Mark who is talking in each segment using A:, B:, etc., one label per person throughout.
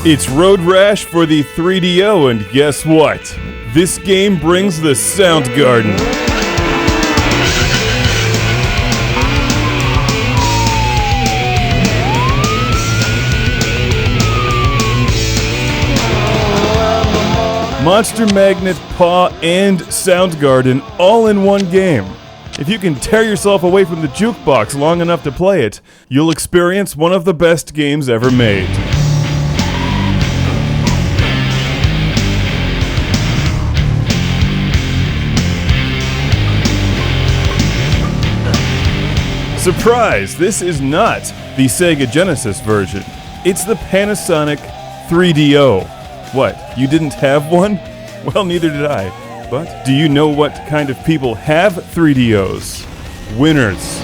A: It's Road Rash for the 3DO, and guess what? This game brings the Soundgarden. Monster Magnet, Paw, and Soundgarden all in one game. If you can tear yourself away from the jukebox long enough to play it, you'll experience one of the best games ever made. Surprise! This is not the Sega Genesis version. It's the Panasonic 3DO. What, you didn't have one? Well, neither did I. But do you know what kind of people have 3DOs? Winners.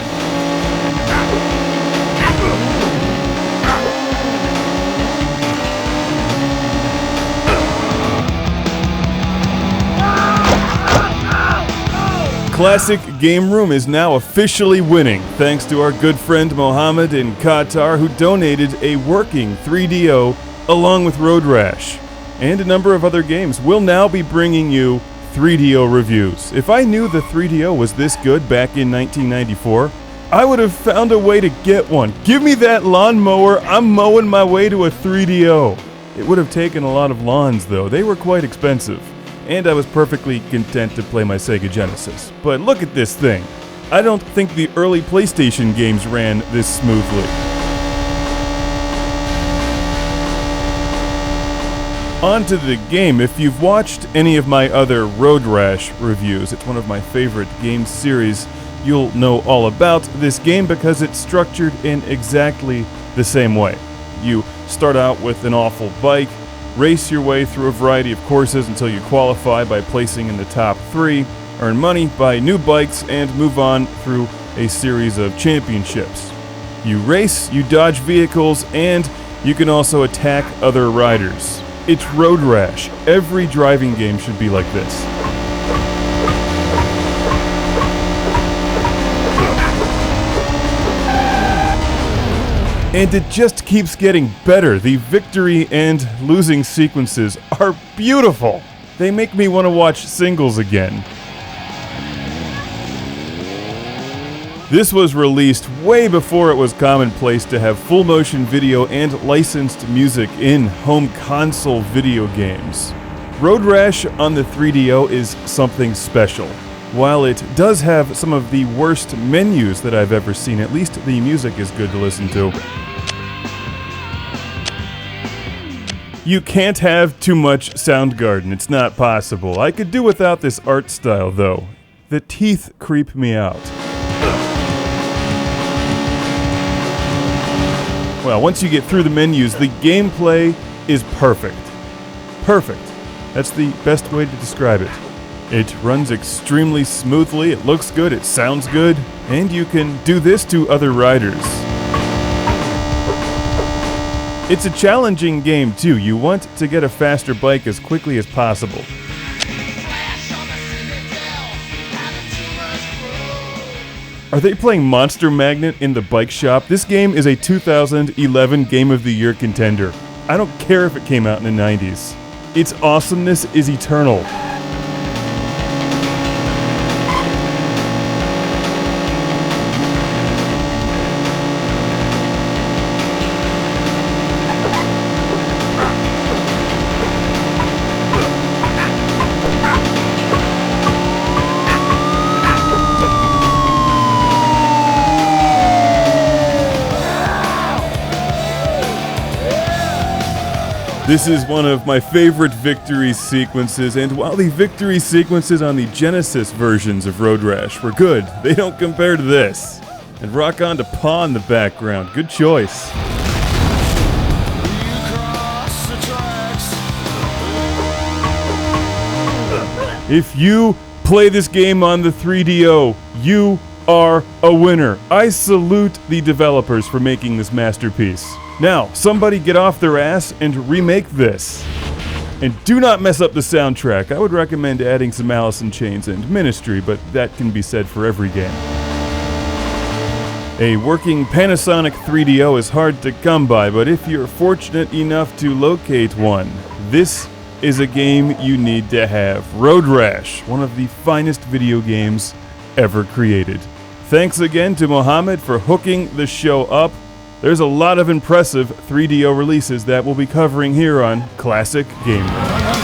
A: Classic Game Room is now officially winning, thanks to our good friend Mohammed in Qatar, who donated a working 3DO along with Road Rash. And a number of other games. We'll now be bringing you 3DO reviews. If I knew the 3DO was this good back in 1994, I would have found a way to get one. Give me that lawnmower, I'm mowing my way to a 3DO. It would have taken a lot of lawns though, they were quite expensive. And I was perfectly content to play my Sega Genesis. But look at this thing. I don't think the early PlayStation games ran this smoothly. On to the game. If you've watched any of my other Road Rash reviews, it's one of my favorite game series, you'll know all about this game because it's structured in exactly the same way. You start out with an awful bike, race your way through a variety of courses until you qualify by placing in the top 3, earn money, buy new bikes, and move on through a series of championships. You race, you dodge vehicles, and you can also attack other riders. It's Road Rash. Every driving game should be like this. And it just keeps getting better. The victory and losing sequences are beautiful. They make me want to watch singles again. This was released way before it was commonplace to have full motion video and licensed music in home console video games. Road Rash on the 3DO is something special. While it does have some of the worst menus that I've ever seen, at least the music is good to listen to. You can't have too much Soundgarden, it's not possible. I could do without this art style though. The teeth creep me out. Well, once you get through the menus, the gameplay is perfect. Perfect. That's the best way to describe it. It runs extremely smoothly, it looks good, it sounds good, and you can do this to other riders. It's a challenging game too. You want to get a faster bike as quickly as possible. Are they playing Monster Magnet in the bike shop? This game is a 2011 Game of the Year contender. I don't care if it came out in the 90s. Its awesomeness is eternal. This is one of my favorite victory sequences, and while the victory sequences on the Genesis versions of Road Rash were good, they don't compare to this. And rock on to Paw in the background. Good choice. If you play this game on the 3DO, you are a winner. I salute the developers for making this masterpiece. Now, somebody get off their ass and remake this. And do not mess up the soundtrack. I would recommend adding some Alice in Chains and Ministry, but that can be said for every game. A working Panasonic 3DO is hard to come by, but if you're fortunate enough to locate one, this is a game you need to have. Road Rash, one of the finest video games ever created. Thanks again to Mohammed for hooking the show up. There's a lot of impressive 3DO releases that we'll be covering here on Classic Game Room.